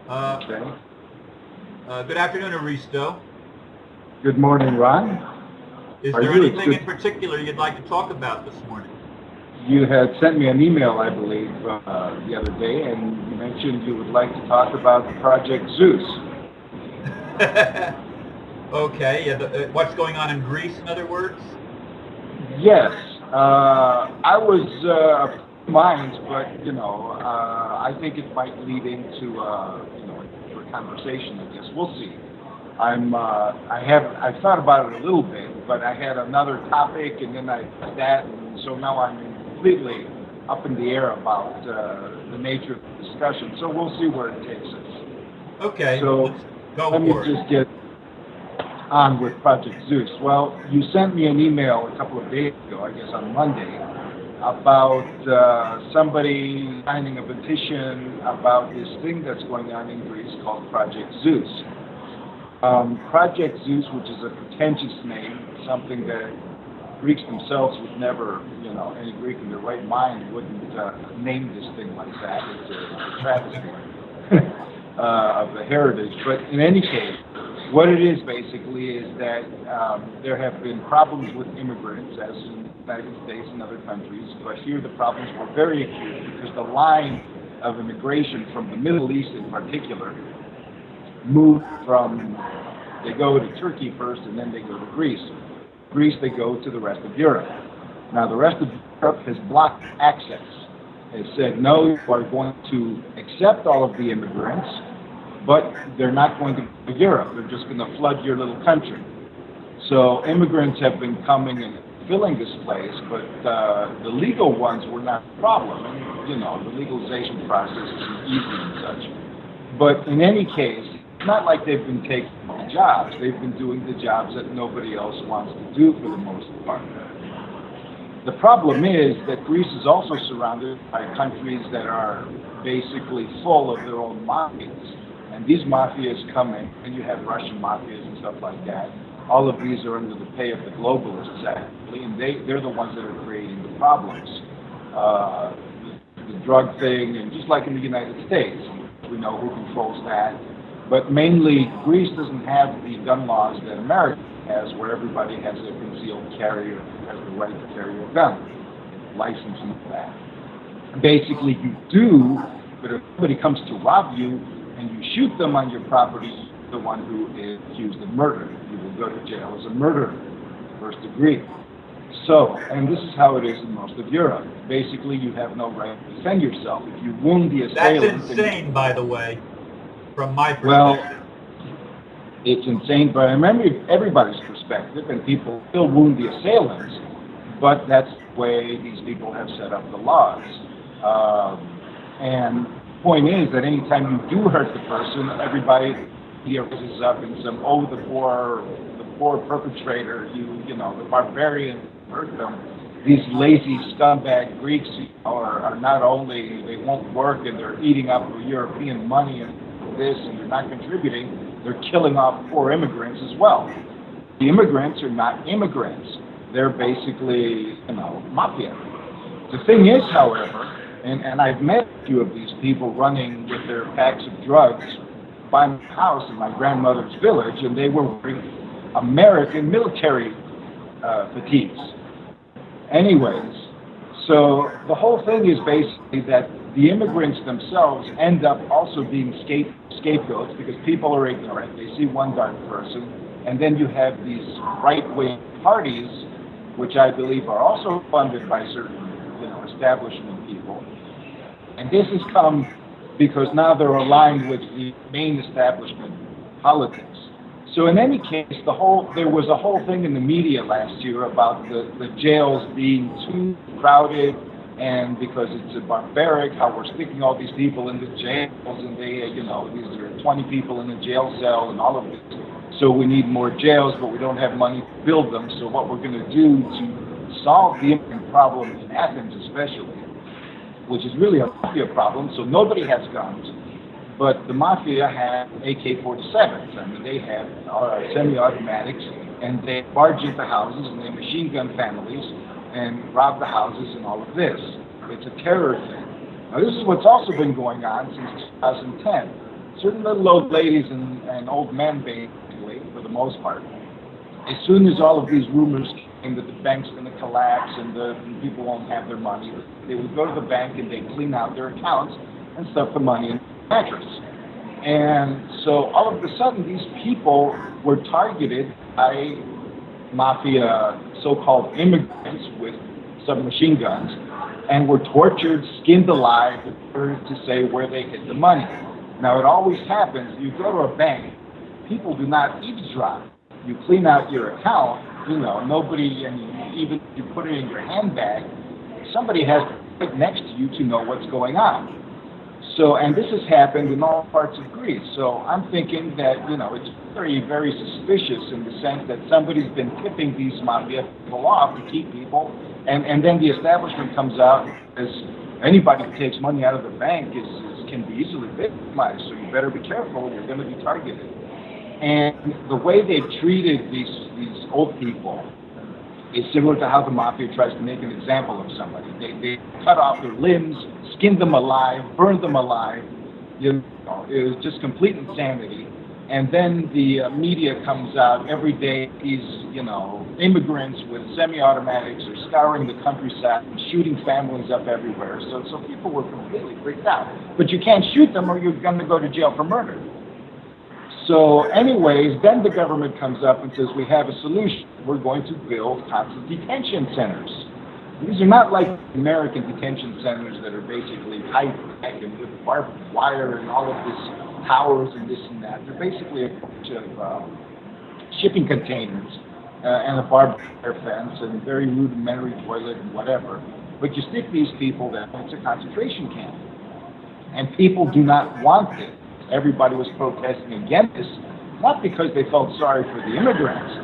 Uh, Okay. Good afternoon, Aristo. Good morning, Ron. Is Are there you? It's anything good. in particular you'd like to talk about this morning? You had sent me an email, I believe, the other day, and you mentioned you would like to talk about Project Zeus. Okay, yeah, what's going on in Greece, in other words? Yes, I was of minds, but I think it might lead into a conversation. I guess we'll see. I've thought about it a little bit, but I had another topic, and then I that, and so now I'm completely up in the air about the nature of the discussion. So we'll see where it takes us. Okay, So let's go let me for it. just get on with Project Zeus. Well, you sent me an email a couple of days ago, I guess on Monday, about somebody signing a petition about this thing that's going on in Greece called Project Zeus. Project Zeus, which is a pretentious name, something that Greeks themselves would never, any Greek in their right mind wouldn't name this thing like that. It's a travesty of the heritage. But in any case, what it is basically is that there have been problems with immigrants, as in the United States and other countries, but here the problems were very acute because the line of immigration from the Middle East in particular moved from, they go to Turkey first and then they go to Greece. Greece, they go to the rest of Europe. Now, the rest of Europe has blocked access, has said, no, you are going to accept all of the immigrants, but they're not going to go to Europe. They're just going to flood your little country. So immigrants have been coming and filling this place, but the legal ones were not a problem. The legalization process is easy and such. But in any case, it's not like they've been taking jobs. They've been doing the jobs that nobody else wants to do for the most part. The problem is that Greece is also surrounded by countries that are basically full of their own mafias. And these mafias come in, and you have Russian mafias and stuff like that. All of these are under the pay of the globalists, actually, and they're the ones that are creating the problems. The drug thing, and just like in the United States, we know who controls that. But mainly, Greece doesn't have the gun laws that America has, where everybody has a concealed carry or has the right to carry a gun, license and all that. Basically, you do, but if somebody comes to rob you and you shoot them on your property, you're the one who is accused of murder. You will go to jail as a murderer, first degree. So, and this is how it is in most of Europe. Basically, you have no right to defend yourself. If you wound the That's assailant... insane, by the way, from my perspective. Well, it's insane, but I remember everybody's perspective, and people still wound the assailants, but that's the way these people have set up the laws. And the point is that anytime you do hurt the person, everybody rises up and says, oh, the poor perpetrator, the barbarian hurt them. These lazy scumbag Greeks are not only, they won't work and they're eating up European money and this, and they're not contributing, they're killing off poor immigrants as well. The immigrants are not immigrants. They're basically, mafia. The thing is, however, and I've met a few of these people running with their packs of drugs by my house in my grandmother's village, and they were wearing American military fatigues. Anyways, so the whole thing is basically that the immigrants themselves end up also being scapegoats because people are ignorant. They see one dark person, and then you have these right-wing parties, which I believe are also funded by certain, establishment people. And this has come because now they're aligned with the main establishment politics. So in any case, there was a whole thing in the media last year about the jails being too crowded, and because it's a barbaric, how we're sticking all these people in the jails, and these are 20 people in a jail cell and all of this. So we need more jails, but we don't have money to build them. So what we're going to do to solve the immigrant problem in Athens especially, which is really a mafia problem, so nobody has guns, but the mafia have AK-47s. I mean, they have semi-automatics, and they barge into houses, and they machine gun families, and rob the houses and all of this. It's a terror thing. Now, this is what's also been going on since 2010. certain little old ladies and old men, basically, for the most part. As soon as all of these rumors came that the bank's going to collapse and the people won't have their money, they would go to the bank and they'd clean out their accounts and stuff the money in the mattress. And so all of a sudden, these people were targeted by mafia so-called immigrants with submachine guns and were tortured, skinned alive, to say where they hid the money. Now, it always happens, you go to a bank, people do not eavesdrop. You clean out your account, nobody, and even if you put it in your handbag, somebody has to be right next to you to know what's going on. So, and this has happened in all parts of Greece. So I'm thinking that, it's very, very suspicious in the sense that somebody's been tipping these mafia people off to keep people, and then the establishment comes out as anybody who takes money out of the bank can be easily victimized. So you better be careful, you're going to be targeted. And the way they've treated these old people is similar to how the mafia tries to make an example of somebody. They cut off their limbs, skin them alive, burn them alive. It was just complete insanity. And then the media comes out every day. These, immigrants with semi-automatics are scouring the countryside and shooting families up everywhere. So people were completely freaked out. But you can't shoot them or you're going to go to jail for murder. So anyways, then the government comes up and says, we have a solution. We're going to build constant detention centers. These are not like American detention centers that are basically high-tech and with barbed wire and all of this towers and this and that. They're basically a bunch of shipping containers and a barbed wire fence and very rudimentary toilet and whatever. But you stick these people there, it's a concentration camp. And people do not want it. Everybody was protesting against this, not because they felt sorry for the immigrants,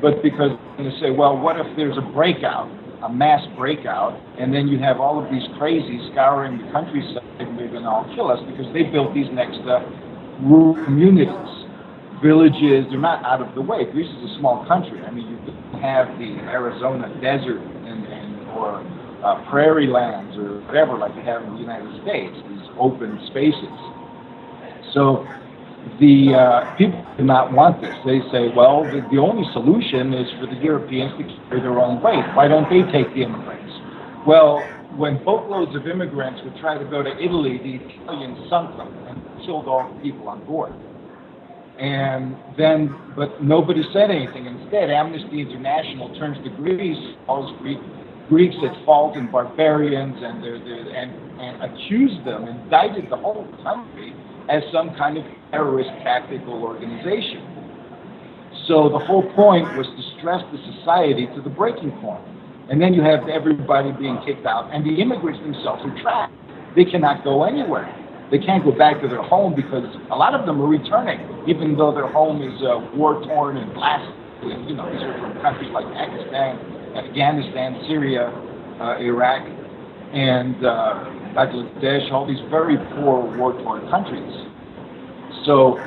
but because they say, well, what if there's a breakout, a mass breakout, and then you have all of these crazies scouring the countryside and they're going to all kill us because they built these next rural communities, villages. They're not out of the way. Greece is a small country. I mean, you don't have the Arizona desert or prairie lands or whatever like they have in the United States, these open spaces. So the people do not want this. They say, well, the only solution is for the Europeans to carry their own weight. Why don't they take the immigrants? Well, when boatloads of immigrants would try to go to Italy, the Italians sunk them and killed all the people on board. But nobody said anything. Instead, Amnesty International turns to Greece, calls Greeks at fault and barbarians, and accused them, indicted the whole country as some kind of terrorist tactical organization. So the whole point was to stress the society to the breaking point. And then you have everybody being kicked out, and the immigrants themselves are trapped. They cannot go anywhere. They can't go back to their home because a lot of them are returning, even though their home is war-torn and blasted. These are from countries like Pakistan, Afghanistan, Syria, Iraq, and Bangladesh, all these very poor war-torn countries. So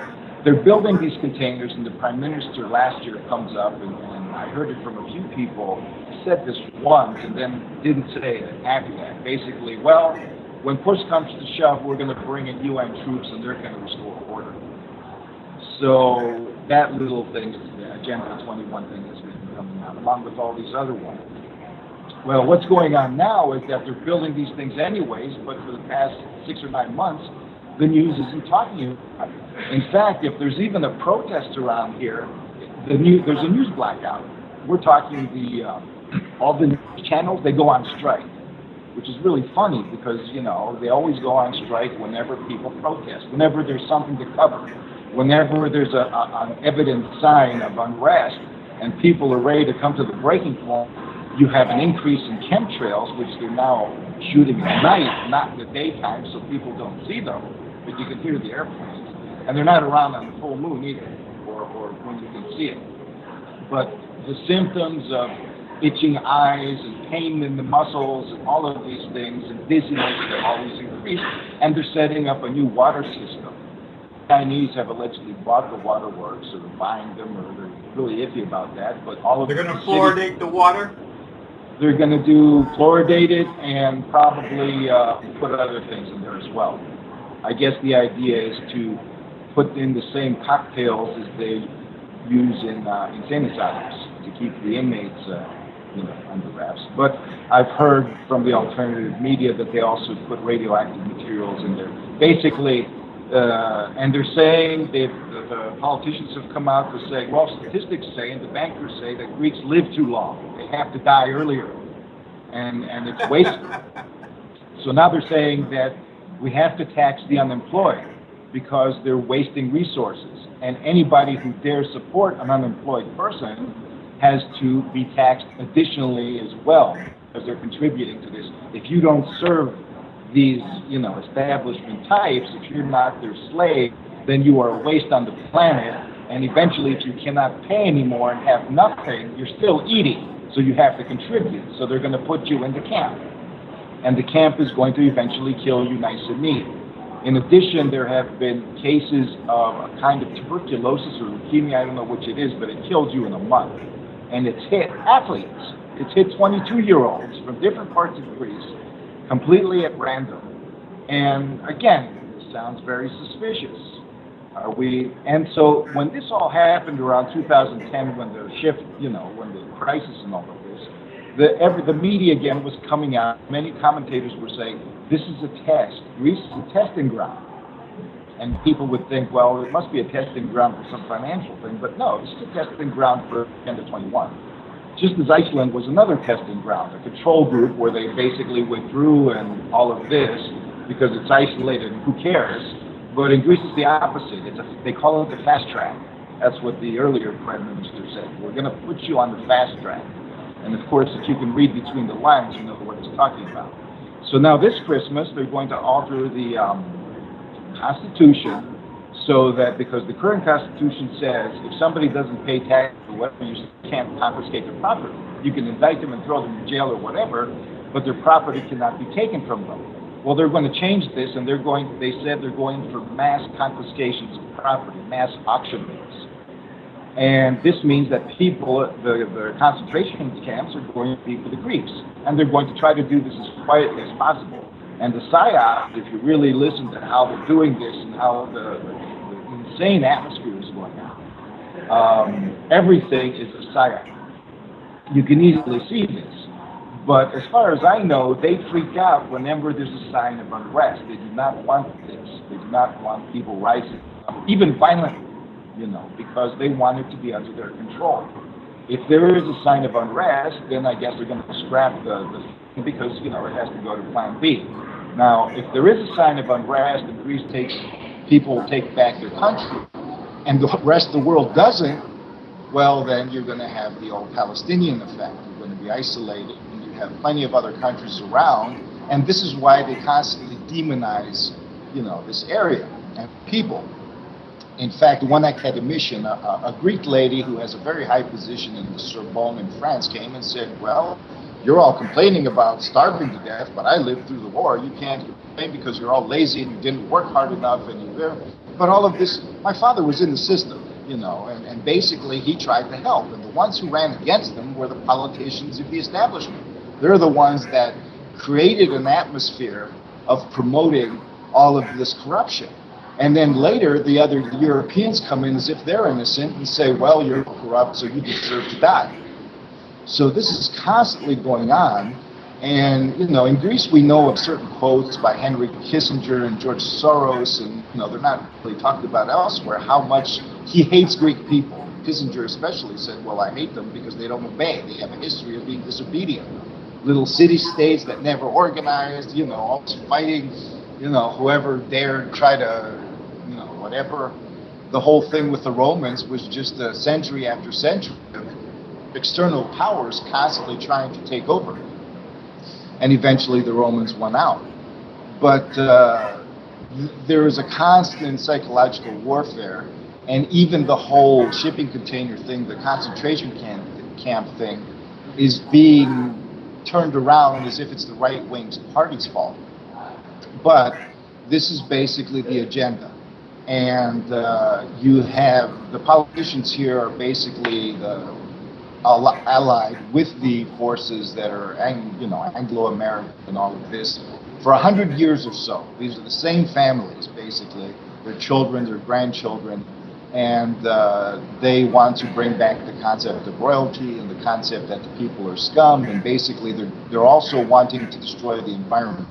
they're building these containers, and the Prime Minister last year comes up, and I heard it from a few people, said this once and then didn't say it after that. Basically, well, when push comes to shove, we're going to bring in UN troops and they're going to restore order. So that little thing, the Agenda 21 thing has been coming out, along with all these other ones. Well, what's going on now is that they're building these things anyways, but for the past 6 or 9 months, the news isn't talking about it. In fact, if there's even a protest around here, there's a news blackout. We're talking all the news channels, they go on strike, which is really funny because, they always go on strike whenever people protest, whenever there's something to cover, whenever there's an evident sign of unrest and people are ready to come to the breaking point. You have an increase in chemtrails, which they're now shooting at night, not in the daytime, so people don't see them, but you can hear the airplanes. And they're not around on the full moon either, or when you can see it. But the symptoms of itching eyes and pain in the muscles and all of these things and dizziness, they're always increased, and they're setting up a new water system. The Chinese have allegedly bought the waterworks, or they're buying them, or they're really iffy about that, but all of they're going to fluoridate the water? They're going to do fluoridated and probably put other things in there as well. I guess the idea is to put in the same cocktails as they use in insane asylums to keep the inmates, under wraps. But I've heard from the alternative media that they also put radioactive materials in there. Basically, and they're saying, the politicians have come out to say, well, statistics say and the bankers say that Greeks live too long. They have to die earlier, and it's wasteful. So now they're saying that we have to tax the unemployed because they're wasting resources. And anybody who dares support an unemployed person has to be taxed additionally as well, because they're contributing to this. If you don't serve these, establishment types, if you're not their slave, then you are a waste on the planet. And eventually, if you cannot pay anymore and have nothing, you're still eating. So you have to contribute. So they're going to put you in the camp. And the camp is going to eventually kill you nice and neat. In addition, there have been cases of a kind of tuberculosis or leukemia, I don't know which it is, but it kills you in a month. And it's hit athletes. It's hit 22-year-olds from different parts of Greece, completely at random. And again, this sounds very suspicious. And so when this all happened around 2010, when the shift, when the crisis and all of this, the media again was coming out. Many commentators were saying, this is a test. Greece is a testing ground. And people would think, well, it must be a testing ground for some financial thing. But no, it's a testing ground for 10 to 21. Just as Iceland was another testing ground, a control group where they basically went through and all of this because it's isolated and who cares. But in Greece it's the opposite. They call it the fast track. That's what the earlier prime minister said. We're going to put you on the fast track. And of course, if you can read between the lines, you know what he's talking about. So now this Christmas, they're going to alter the Constitution so that, because the current Constitution says if somebody doesn't pay tax or whatever, you can't confiscate their property. You can indict them and throw them in jail or whatever, but their property cannot be taken from them. Well, they're going to change this, and they said they're going for mass confiscations of property, mass auctionings. And this means that people, the concentration camps are going to be for the Greeks, and they're going to try to do this as quietly as possible. And the psyop, if you really listen to how they're doing this and how the insane atmosphere is going on, everything is a psyop. You can easily see this. But as far as I know, they freak out whenever there's a sign of unrest. They do not want this. They do not want people rising up, even violently, because they want it to be under their control. If there is a sign of unrest, then I guess they're going to scrap the because, it has to go to plan B. Now, if there is a sign of unrest and Greece people take back their country, and the rest of the world doesn't, well, then you're going to have the old Palestinian effect. You're going to be isolated. Have plenty of other countries around, and this is why they constantly demonize, this area and people. In fact, one academician, a Greek lady who has a very high position in the Sorbonne in France, came and said, well, you're all complaining about starving to death, but I lived through the war. You can't complain because you're all lazy and you didn't work hard enough, but all of this, my father was in the system, and basically he tried to help, and the ones who ran against him were the politicians of the establishment. They're the ones that created an atmosphere of promoting all of this corruption. And then later, the other Europeans come in as if they're innocent and say, well, you're corrupt, so you deserve to die. So this is constantly going on. And, in Greece, we know of certain quotes by Henry Kissinger and George Soros, and, they're not really talked about elsewhere, how much he hates Greek people. Kissinger especially said, well, I hate them because they don't obey. They have a history of being disobedient. Little city-states that never organized, always fighting, whoever dared try to, whatever. The whole thing with the Romans was just a century after century of external powers constantly trying to take over. And eventually the Romans won out. But there is a constant psychological warfare, and even the whole shipping container thing, the concentration camp thing, is being turned around as if it's the right-wing party's fault. But this is basically the agenda. And you have the politicians here are basically allied with the forces that are Anglo-American and all of this for 100 years or so. These are the same families, basically, their children, their grandchildren, and they want to bring back the concept of royalty and the concept that the people are scum, and basically they're also wanting to destroy the environment.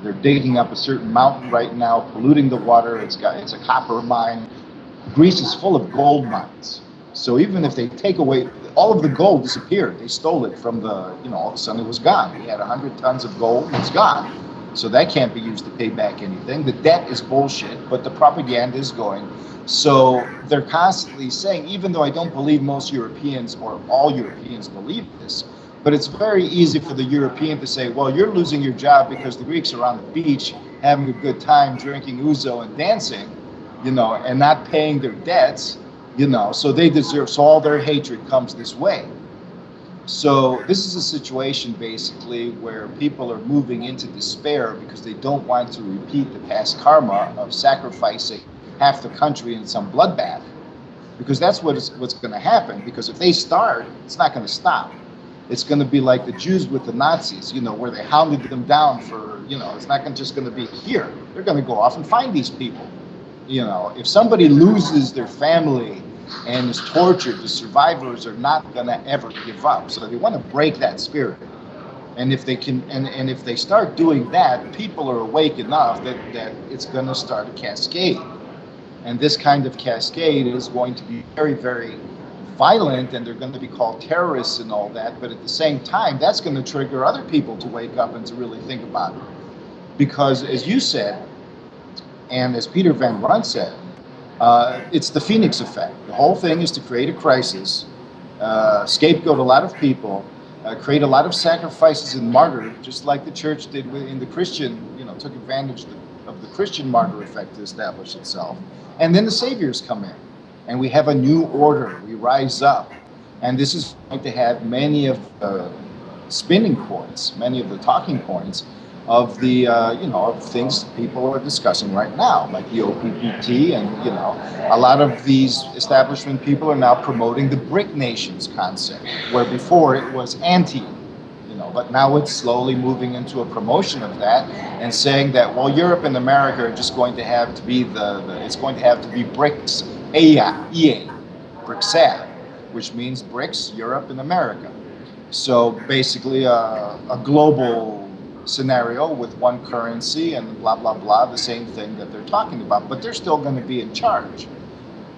They're digging up a certain mountain right now, polluting the water. It's a copper mine. Greece is full of gold mines. So even if they take away, all of the gold disappeared. They stole it from all of a sudden it was gone. We had 100 tons of gold, and it's gone. So that can't be used to pay back anything. The debt is bullshit, but the propaganda is going. So they're constantly saying, even though I don't believe most Europeans or all Europeans believe this, but it's very easy for the European to say, well, you're losing your job because the Greeks are on the beach having a good time, drinking ouzo and dancing, and not paying their debts, so they deserve, so all their hatred comes this way. So this is a situation basically where people are moving into despair because they don't want to repeat the past karma of sacrificing half the country in some bloodbath, because that's what's going to happen. Because if they start, it's not going to stop. It's going to be like the Jews with the Nazis, where they hounded them down for, it's not just going to be here. They're going to go off and find these people. If somebody loses their family and is tortured, the survivors are not going to ever give up. So they want to break that spirit. And if they can, and if they start doing that, people are awake enough that it's going to start a cascade. And this kind of cascade is going to be very, very violent, and they're going to be called terrorists and all that. But at the same time, that's going to trigger other people to wake up and to really think about it. Because as you said, and as Peter Van Run said, it's the Phoenix effect. The whole thing is to create a crisis, scapegoat a lot of people, create a lot of sacrifices and martyr, just like the church did in the Christian, took advantage of the Christian martyr effect to establish itself. And then the saviors come in, and we have a new order. We rise up, and this is going to have many of the spinning points, many of the talking points of the of things people are discussing right now, like the OPPT, and a lot of these establishment people are now promoting the BRIC nations concept, where before it was anti. But now it's slowly moving into a promotion of that and saying that, well, Europe and America are just going to have to be it's going to have to be BRICS, EA, BRICSAD, which means BRICS, Europe and America. So basically a global scenario with one currency and blah, blah, blah, the same thing that they're talking about, but they're still going to be in charge.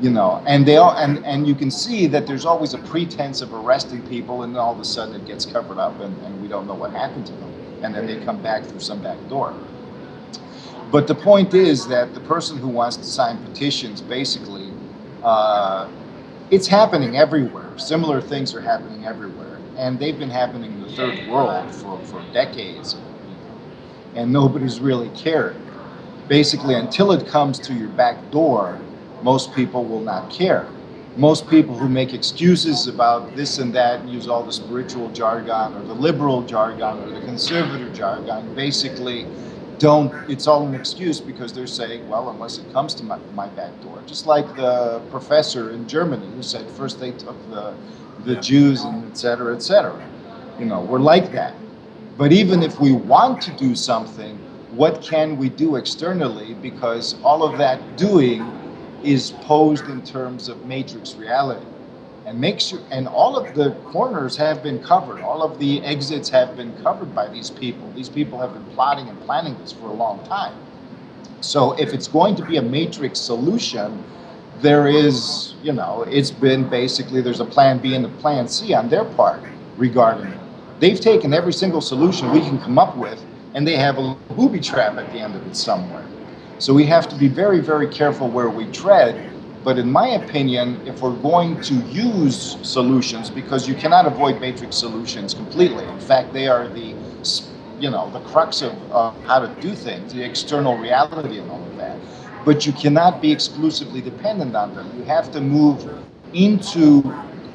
And they all, and you can see that there's always a pretense of arresting people, and then all of a sudden it gets covered up, and we don't know what happened to them, and then they come back through some back door. But the point is that the person who wants to sign petitions, basically, it's happening everywhere. Similar things are happening everywhere, and they've been happening in the third world for decades, and nobody's really cared. Basically, until it comes to your back door, most people will not care. Most people who make excuses about this and that and use all the spiritual jargon or the liberal jargon or the conservative jargon basically don't, it's all an excuse because they're saying, well, unless it comes to my back door. Just like the professor in Germany who said first they took the Jews and et cetera, et cetera. We're like that. But even if we want to do something, what can we do externally? Because all of that doing is posed in terms of matrix reality, and all of the corners have been covered. All of the exits have been covered by these people. These people have been plotting and planning this for a long time. So if it's going to be a matrix solution, there is, it's been basically, there's a plan B and a plan C on their part regarding it. They've taken every single solution we can come up with, and they have a booby trap at the end of it somewhere. So we have to be very, very careful where we tread. But in my opinion, if we're going to use solutions, because you cannot avoid matrix solutions completely. In fact, they are the crux of how to do things, the external reality and all of that. But you cannot be exclusively dependent on them. You have to move into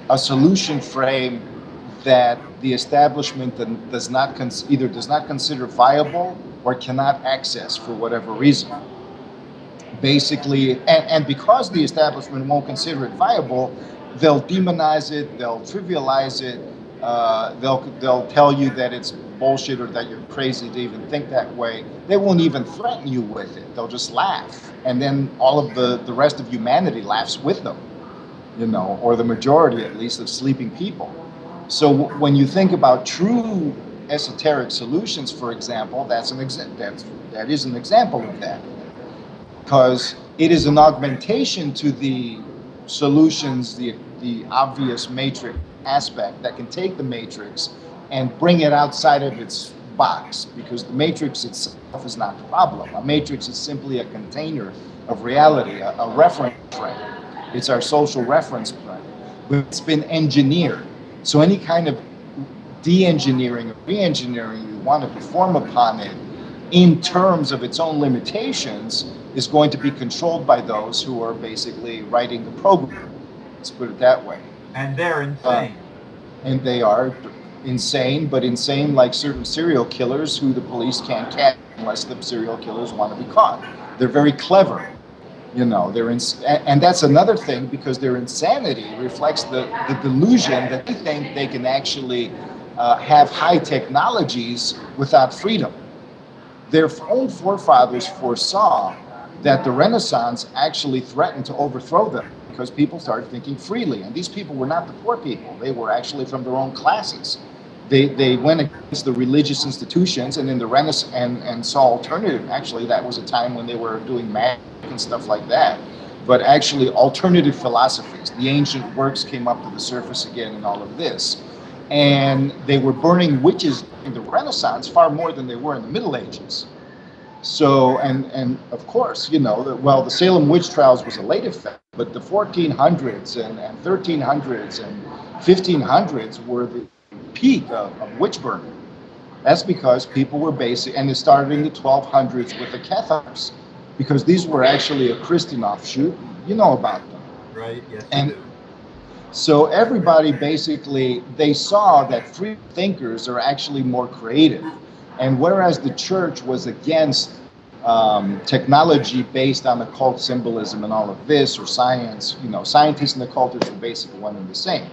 a solution frame that the establishment does not consider viable or cannot access for whatever reason. Basically, and because the establishment won't consider it viable, they'll demonize it, they'll trivialize it, they'll tell you that it's bullshit or that you're crazy to even think that way, they won't even threaten you with it. They'll just laugh. And then all of the rest of humanity laughs with them, or the majority at least of sleeping people. So when you think about true esoteric solutions, for example, that is an example of that, because it is an augmentation to the solutions, the obvious matrix aspect that can take the matrix and bring it outside of its box, because the matrix itself is not the problem. A matrix is simply a container of reality, a reference frame. It's our social reference frame, but it's been engineered. So any kind of de-engineering or re-engineering you want to perform upon it in terms of its own limitations is going to be controlled by those who are basically writing the program. Let's put it that way. And they're insane. And they are insane, but insane like certain serial killers who the police can't catch unless the serial killers want to be caught. They're very clever. And that's another thing, because their insanity reflects the delusion that they think they can actually have high technologies without freedom. Their own forefathers foresaw that the Renaissance actually threatened to overthrow them because people started thinking freely. And these people were not the poor people. They were actually from their own classes. They went against the religious institutions, and in the Renaissance and saw alternative. Actually, that was a time when they were doing magic and stuff like that. But actually, alternative philosophies, the ancient works came up to the surface again, and all of this. And they were burning witches in the Renaissance far more than they were in the Middle Ages. So, and of course, the Salem witch trials was a late effect, but the 1400s and 1300s and 1500s were the peak of witch burning. That's because people were and it started in the 1200s with the Cathars, because these were actually a Christian offshoot. You know about them. Right, yes, and you do. So everybody basically, they saw that free thinkers are actually more creative. And whereas the church was against technology based on occult symbolism and all of this, or science, scientists and occultists were basically one and the same.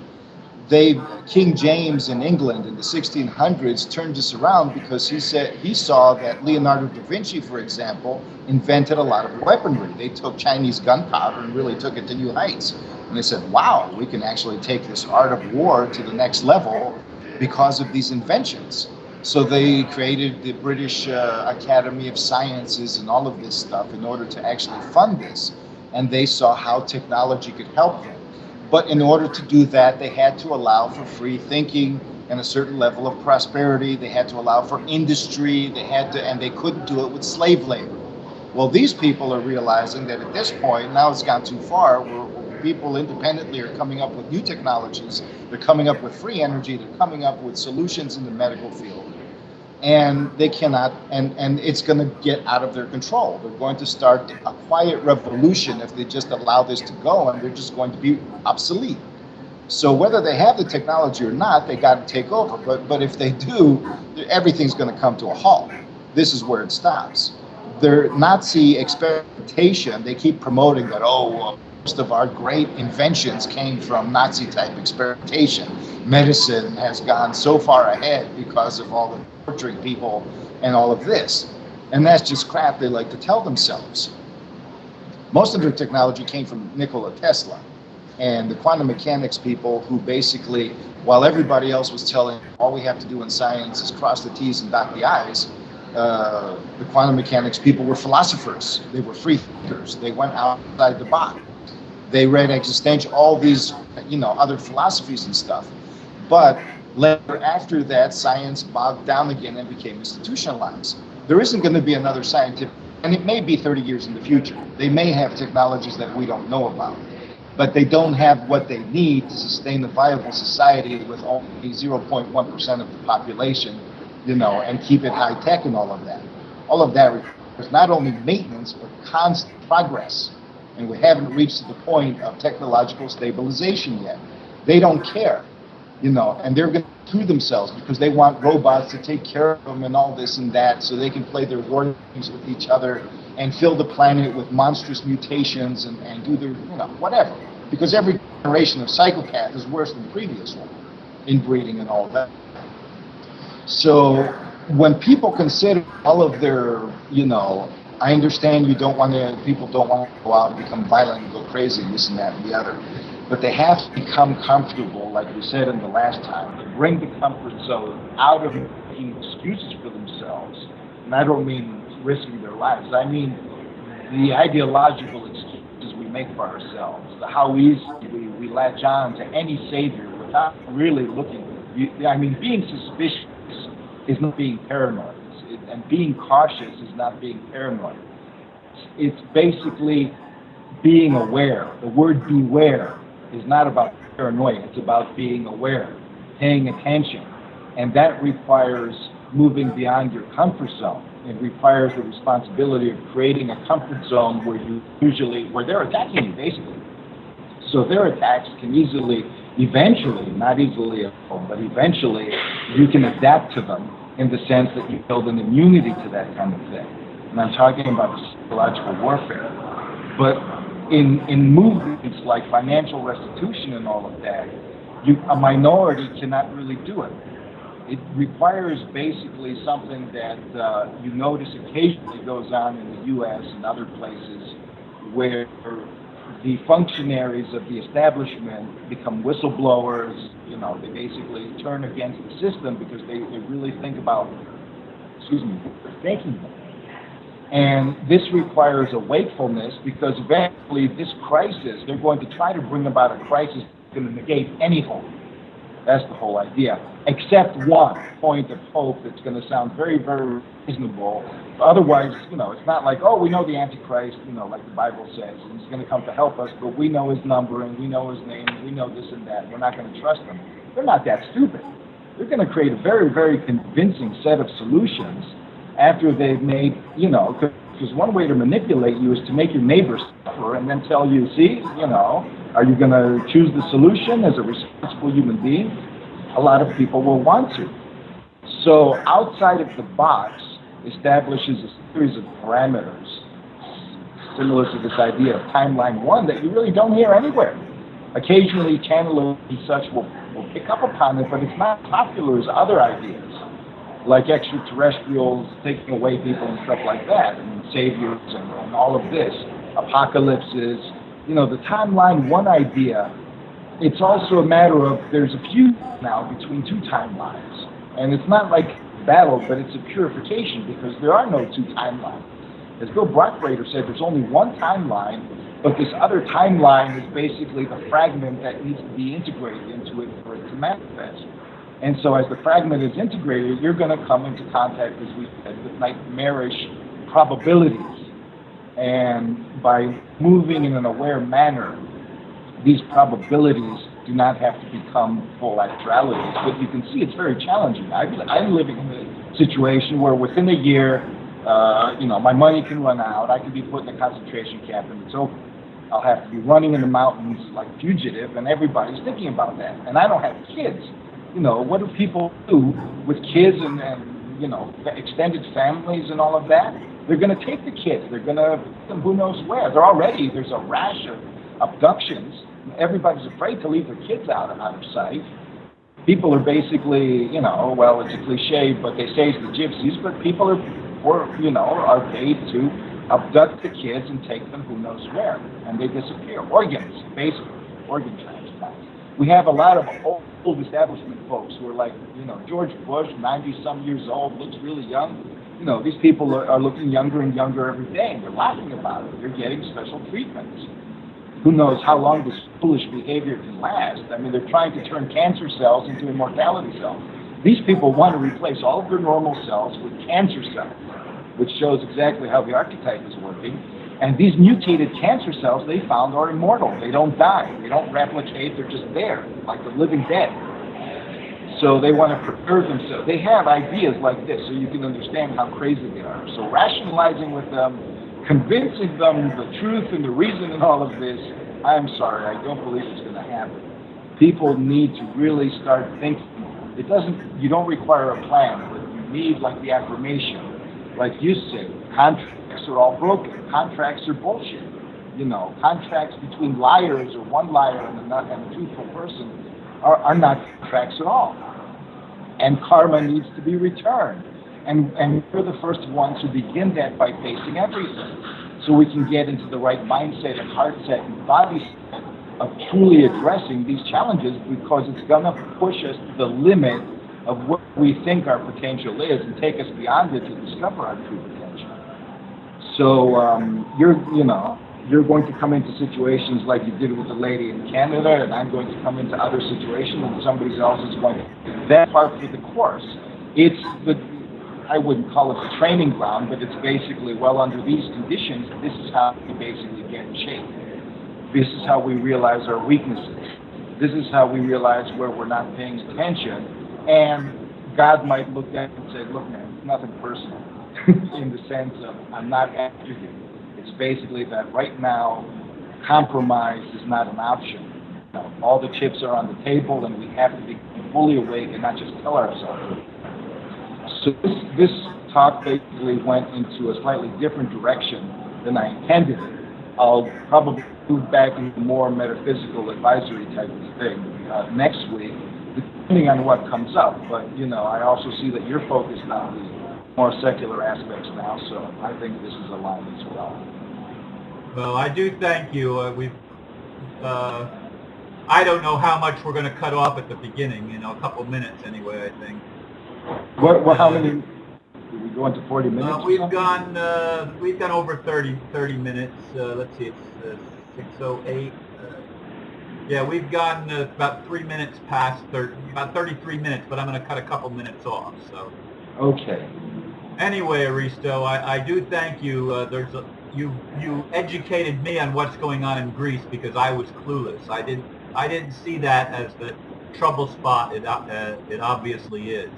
King James in England in the 1600s turned this around because he saw that Leonardo da Vinci, for example, invented a lot of weaponry. They took Chinese gunpowder and really took it to new heights. And they said, wow, we can actually take this art of war to the next level because of these inventions. So they created the British Academy of Sciences and all of this stuff in order to actually fund this. And they saw how technology could help them. But in order to do that, they had to allow for free thinking and a certain level of prosperity. They had to allow for industry. And they couldn't do it with slave labor. Well, these people are realizing that at this point, now it's gone too far, where people independently are coming up with new technologies. They're coming up with free energy. They're coming up with solutions in the medical field. And they cannot, and it's going to get out of their control. They're going to start a quiet revolution if they just allow this to go, and they're just going to be obsolete. So whether they have the technology or not, they got to take over. But if they do, everything's going to come to a halt. This is where it stops. Their Nazi experimentation, they keep promoting that, most of our great inventions came from Nazi-type experimentation. Medicine has gone so far ahead because of all the torturing people and all of this. And that's just crap they like to tell themselves. Most of their technology came from Nikola Tesla and the quantum mechanics people, who basically, while everybody else was telling all we have to do in science is cross the T's and dot the I's, the quantum mechanics people were philosophers. They were free thinkers. They went outside the box. They read existential, all these, other philosophies and stuff. But later, after that, science bogged down again and became institutionalized. There isn't going to be another scientific, and it may be 30 years in the future. They may have technologies that we don't know about, but they don't have what they need to sustain a viable society with only 0.1% of the population, and keep it high tech and all of that. All of that requires not only maintenance, but constant progress. And we haven't reached to the point of technological stabilization yet. They don't care, and they're going to screw themselves because they want robots to take care of them and all this and that, so they can play their war games with each other and fill the planet with monstrous mutations and do their, whatever. Because every generation of psychopath is worse than the previous one in breeding and all that. So when people consider all of their, I understand people don't want to go out and become violent and go crazy and this and that and the other. But they have to become comfortable, like we said in the last time, to bring the comfort zone out of making excuses for themselves. And I don't mean risking their lives. I mean the ideological excuses we make for ourselves, how easily we latch on to any savior without really looking. Being suspicious is not being paranoid, and being cautious is not being paranoid. It's basically being aware. The word beware is not about paranoia, it's about being aware, paying attention. And that requires moving beyond your comfort zone. It requires the responsibility of creating a comfort zone where they're attacking you, basically. So their attacks can eventually, not easily, but eventually, you can adapt to them in the sense that you build an immunity to that kind of thing. And I'm talking about psychological warfare. But in movements like financial restitution and all of that, a minority cannot really do it. It requires basically something that you notice occasionally goes on in the U.S. and other places where the functionaries of the establishment become whistleblowers. They basically turn against the system because they really think about, thinking. And this requires a wakefulness because eventually this crisis, they're going to try to bring about a crisis that's going to negate any hope. That's the whole idea. Except one point of hope that's going to sound very, very reasonable. Otherwise, it's not like, we know the Antichrist, like the Bible says, and he's going to come to help us, but we know his number and we know his name and we know this and that. We're not going to trust him. They're not that stupid. They're going to create a very, very convincing set of solutions after they've made, because one way to manipulate you is to make your neighbor suffer and then tell you, are you going to choose the solution as a responsible human being? A lot of people will want to. So outside of the box establishes a series of parameters similar to this idea of timeline one that you really don't hear anywhere. Occasionally channelers and such will pick up upon it, but it's not popular as other ideas, like extraterrestrials taking away people and stuff like that, and saviors and all of this, apocalypses. The timeline one idea, it's also a matter of there's a feud now between two timelines. And it's not like battle, but it's a purification because there are no two timelines. As Bill Brockrader said, there's only one timeline, but this other timeline is basically the fragment that needs to be integrated into it for it to manifest. And so as the fragment is integrated, you're going to come into contact, as we said, with nightmarish probabilities. And by moving in an aware manner, these probabilities do not have to become full actualities. But you can see it's very challenging. I'm living in a situation where within a year, my money can run out. I can be put in a concentration camp and it's over. I'll have to be running in the mountains like a fugitive, and everybody's thinking about that. And I don't have kids. What do people do with kids and extended families and all of that? They're going to take the kids. They're going to put them who knows where. There's a rash of abductions. Everybody's afraid to leave their kids out of sight. People are basically, it's a cliche, but they say it's the gypsies, but people are paid to abduct the kids and take them who knows where, and they disappear. Organ transplants. We have a lot of old establishment folks who are like, George Bush, 90-some years old, looks really young. These people are looking younger and younger every day, and they're laughing about it. They're getting special treatments. Who knows how long this foolish behavior can last? They're trying to turn cancer cells into immortality cells. These people want to replace all of their normal cells with cancer cells, which shows exactly how the archetype is working. And these mutated cancer cells they found are immortal. They don't die. They don't replicate. They're just there, like the living dead. So they want to preserve themselves. They have ideas like this, so you can understand how crazy they are. So rationalizing with them, convincing them the truth and the reason in all of this, I'm sorry, I don't believe it's going to happen. People need to really start thinking. You don't require a plan, but you need like the affirmation. Like you said, contracts are all broken. Contracts are bullshit. Contracts between liars or one liar and a truthful person are not contracts at all. and karma needs to be returned. And we're the first ones who begin that by facing everything. So we can get into the right mindset and heart set and body set of truly addressing these challenges, because it's going to push us to the limit of what we think our potential is and take us beyond it to discover our true potential. So you're going to come into situations like you did with the lady in Canada, and I'm going to come into other situations, and somebody else is going to. That part for the course. It's I wouldn't call it the training ground, but it's basically, well, under these conditions, this is how we basically get in shape. This is how we realize our weaknesses. This is how we realize where we're not paying attention. And God might look at it and say, look, man, it's nothing personal in the sense of I'm not after you. It's basically that right now, compromise is not an option. All the chips are on the table, and we have to be fully awake and not just tell ourselves. So this talk basically went into a slightly different direction than I intended it. I'll probably move back into more metaphysical advisory type of thing next week, depending on what comes up. But, I also see that you're focused on the more secular aspects now, so I think this is aligned as well. Well, I do thank you. I don't know how much we're going to cut off at the beginning, a couple minutes anyway, I think. How many? Did we go into 40 minutes? We've gone over 30 minutes. Let's see, it's 6:08. Yeah, we've gotten about 3 minutes past about 33 minutes, but I'm going to cut a couple minutes off. So. Okay. Anyway, Aristo, I do thank you. You educated me on what's going on in Greece because I was clueless. I didn't see that as the trouble spot it obviously is.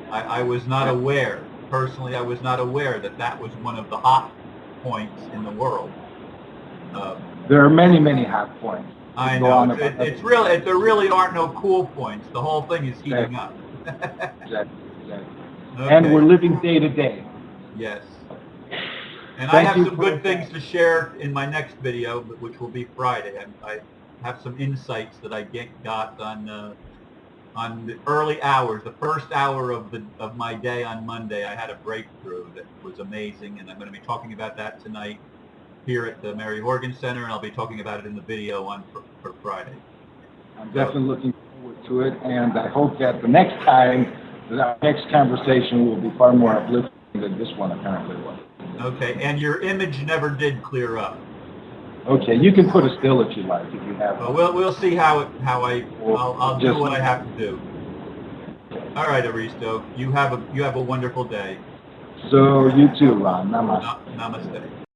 I was not aware, personally, I was not aware that was one of the hot points in the world. There are many, many hot points. I know. There really aren't no cool points. The whole thing is heating up. Exactly. Okay. And we're living day to day. Yes. And I have some good things to share in my next video, which will be Friday. I have some insights that I got on the early hours, the first hour of my day on Monday. I had a breakthrough that was amazing, and I'm going to be talking about that tonight here at the Mary Horgan Center, and I'll be talking about it in the video for Friday. I'm definitely looking forward to it, and I hope that the next time, our next conversation will be far more uplifting than this one apparently was. Okay, and your image never did clear up. Okay, you can put a still if you like, if you have. Well, we'll see I'll do what I have to do. All right, Aristo, you have a wonderful day. So you too, Ron. Namaste. Namaste.